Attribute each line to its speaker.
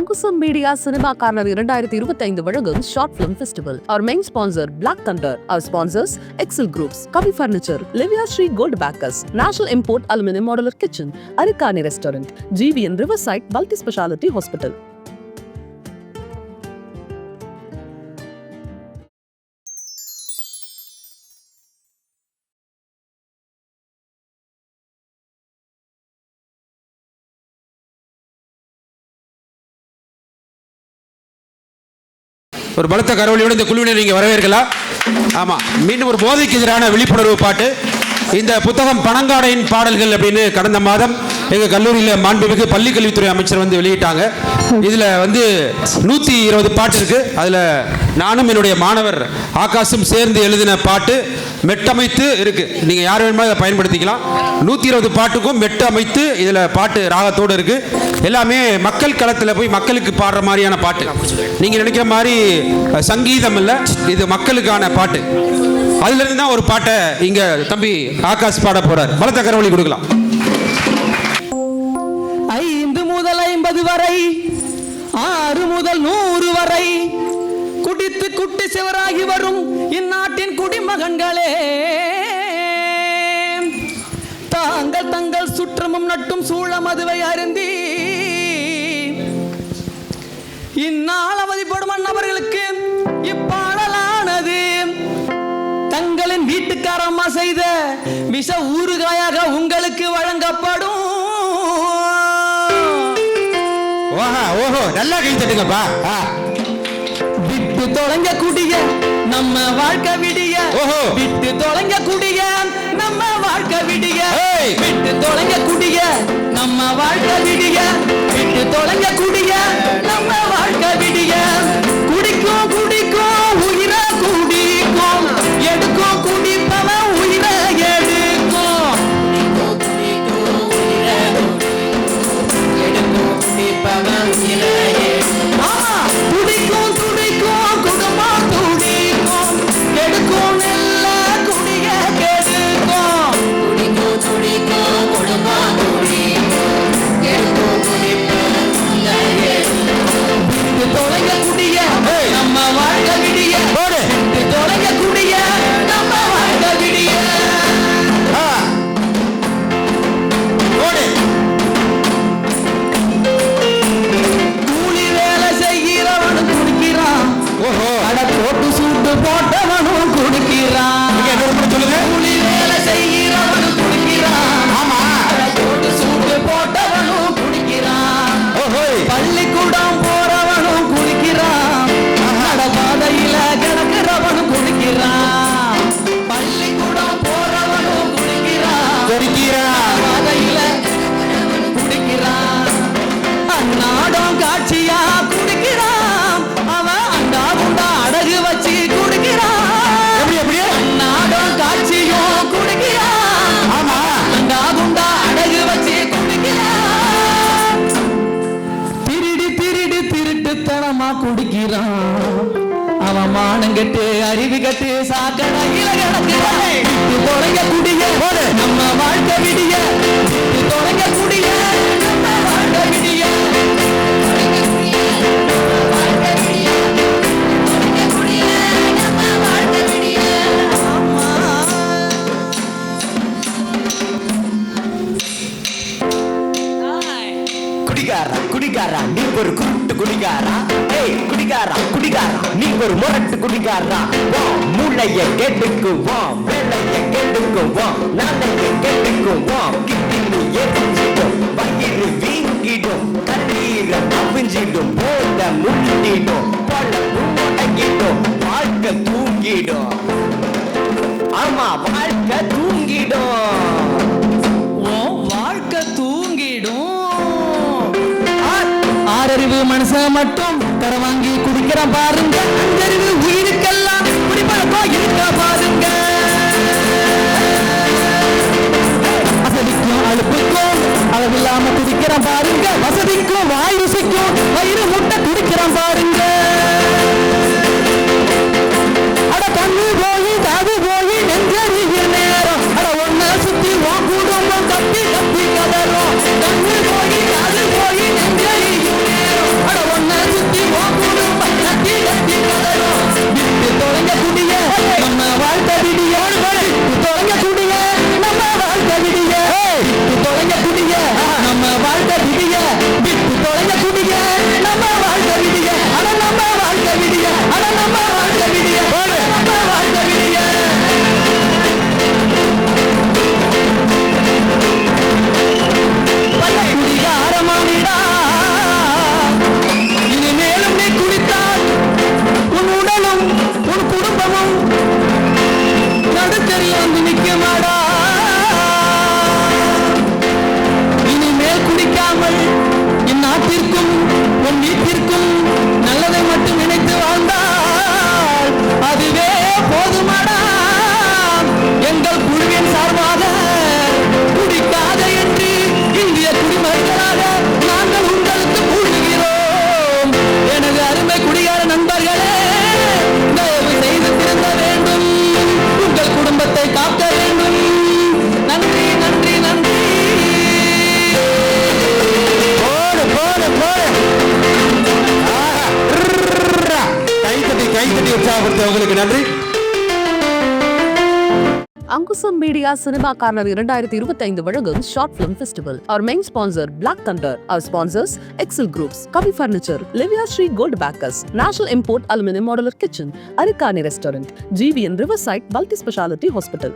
Speaker 1: அங்குசம் media cinema corner 2025 வழங்கும் short film festival. Our main sponsor Black Thunder. Our sponsors Excel Groups, Kavi Furniture, Livia Street Gold Backers, National Import Aluminum Modular Kitchen, Arikani Restaurant, GVN Riverside Multi Speciality Hospital.
Speaker 2: ஒரு பலத்த கரவொலியோடு இந்த குழுவினர் நீங்கள் வரவேற்கலாம். ஆமாம், மீண்டும் ஒரு போதைக்கு எதிரான விழிப்புணர்வு பாட்டு. இந்த புத்தகம் பனங்காடையின் பாடல்கள் அப்படின்னு கடந்த மாதம் எங்கள் கல்லூரியில் மாண்புமிகு பள்ளிக்கல்வித்துறை அமைச்சர் வந்து வெளியிட்டாங்க. இதில் வந்து 120 பாட்டு இருக்குது. அதில் நானும் என்னுடைய மாணவர் ஆகாஷும் சேர்ந்து எழுதின பாட்டு மெட்டமைத்து இருக்குது. நீங்கள் யார் வேணுமோ அதை பயன்படுத்திக்கலாம். 120 பாட்டுக்கும் மெட்டு அமைத்து இதில் பாட்டு ராகத்தோடு இருக்குது. எல்லாமே மக்கள் களத்தில் போய் மக்களுக்கு பாடுற மாதிரியான பாட்டு. நீங்கள் நினைக்கிற மாதிரி சங்கீதம் இல்லை, இது மக்களுக்கான பாட்டு. அதுலேருந்து தான் ஒரு பாட்டை இங்கே தம்பி ஆகாஷ் பாட போகிறார். பலத்த கரவொலி கொடுக்கலாம்.
Speaker 3: 5 முதல் 50 வரை, 6 முதல் 100 வரை குடித்து குட்டி சிவராகி வரும் இந்நாட்டின் குடிமகன்களே, தாங்கள் தங்கள் சுற்றமும் நட்டும் சூழ மதுவை அருந்தி இந்நாள் அவதிப்படும் அன்னவர்களுக்கு இப்பாடலானது தங்களின் வீட்டுக்காரம்மா செய்த விஷ ஊறுகாயாக உங்களுக்கு வழங்கப்படும்.
Speaker 2: ஓஹோ, நல்லா கை தட்டுங்கப்பா.
Speaker 3: விட்டு தொலைங்க குடிய நம்ம வாழ்க்கை விடிய, விட்டு தொலைங்க குடிய நம்ம வாழ்க்கை விடிய, விட்டு தொலைங்க குடிய நம்ம வாழ்க்கை விடிய, விட்டு தொலைங்க குடிய நம்ம வாழ்க்கை விடிய. குடிக்கும் குடிக்கும் உயிர குடிக்கும், எடுக்கும் குடிப்பவன் உயிர எடுக்கும், எடுக்கும் குடிப்பவன் உயிர துடிக்கும் துடிக்கும் குடும்பம் துடிக்கும், கெடுக்கும் நல்ல குடிய கெடுக்கும், துடிக்கும் துடிக்கும் குடும்பம் துடிக்கும், கெடுக்கும் குடிப்பவன் விட்டு தொலைங்க குடிய நம்ம வாழ்க்கை விடிய, விட்டு தொலைங்க குடிய நம்ம வாழ்க்கை விடிய. கூலி வேலை செய்கிறவனும் குடிக்கிறான், கடை போட்டு சூட்டு போட்டவனும் குடிக்கிறான். கூலி வேலை செய்கிறவனும் குடிக்கிறான், கடை போட்டு சூட்டு போட்டவனும் குடிக்கிறான். பள்ளிக்கூடம் போறவனும் குடிக்கிறான், பாதையில கிடக்கிறவனும் குடிக்கிறான். பள்ளிக்கூடம் போறவனும் குடிக்கிறான், பாதையில குடிக்கிறான். அந்நாடம் காட்சியா குடிக்கிறான், அவன் அண்டா குண்டா அடகு வச்சு குடிக்கிறான். அந்நாடம் காட்சியும் குடிக்கிறான், அண்டா குண்டா அடகு வச்சு குடிக்கிறான். திருடி திருடி திருட்டுத்தனமா குடிக்கிறான், அவன் மானம் கெட்டு அறிவு கட்டு சாக்கடையில கிடக்கிறான். தொடங்க குடிய நம்ம வாழ்க்கை விடிய, தொடங்க குடிய நம்ம வாழ்க்கை விடிய.
Speaker 4: குடிகாரா குடிகாரா நீ ஒரு குருட்டு குடிகாரா, ஏய் குடிகாரா குடிகாரா நீ ஒரு முரட்டு குடிகாரா. வா மூளைய கெடுக்குவோம், வேலைய கெடுக்குவோம், நாளைய கெடுக்குவோம். கிட்டினு எரிஞ்சிடும், வயிறு வீங்கிடும், கண்ணீரை அவிஞ்சிடும், போத முட்டிடும், பழப்பு முடங்கிடும், வாழ்க்கை தூங்கிடும். ஆமா, வாழ்க்கை தூங்கிடும்,
Speaker 3: வாழ்க்கை தூங்கிடும். ஆறறிவு மனுஷன் மட்டும் தர வாங்கி குடிக்கிறான் பாருங்க, அஞ்சறிவு உயிருக்கெல்லாம் குடிப்பழக்கம் இருக்க பாருங்க. வசதிக்கும் அழுப்புக்கும் அளவில்லாம குடிக்கிறான் பாருங்க, வசதிக்கும் வாய் ருசிக்கும் வயிறு முட்டை குடிக்கிறான் பாருங்க. அட கண்ணு போய் காது போய் நெஞ்சறிவு நேரம், அட ஒன்ன சுத்தி உன் குடும்பம் கத்தி கத்தி கதறும். கண்ணு போய் காது போய் நெஞ்சறிவு நேரம், அட ஒன்ன விடிய நம்ம வாழ்க்கை விடிய அட நம்ம வாழ்க்கை விடிய அட நம்ம வாழ்க்கை விடிய நம்ம வாழ்க்கை விடிய குடிகாரமானிடா இனிமேலும் நீ குடித்தால் உன் உடலும் உன் குடும்பமும் நடுத்தரில் வந்து நிற்குமாடா இனிமேல் குடிக்காமல் இந்நாட்டிற்கும் உன் வீட்டிற்கும் நல்லதை மட்டும் நினைத்து வாழ்ந்தால் அதுவே போதுமாடா எங்கள் குழுவின் சார்பாக குடிக்காத என்று இந்திய குடிமகனாக நாங்கள் உங்களுக்கு கூறுகிறோம் எனது அருமை குடிகார நண்பர்களே தயவு செய்து திருந்த வேண்டும் உங்கள் குடும்பத்தை காக்க வேண்டும் நன்றி நன்றி நன்றி
Speaker 2: போடு போடு போடு கைத்தட்டி உற்சாகப்படுத்த உங்களுக்கு நன்றி.
Speaker 1: அங்குசம் மீடியா சினிமா கார்னர் 2025 வழங்கும் short film festival. Our main sponsor Black Thunder. Our sponsors Excel Groups, Kavi Furniture, Livia Street Gold Backers, National Import Aluminum Modular Kitchen, Arikani Restaurant, GVN Riverside Multi Speciality Hospital.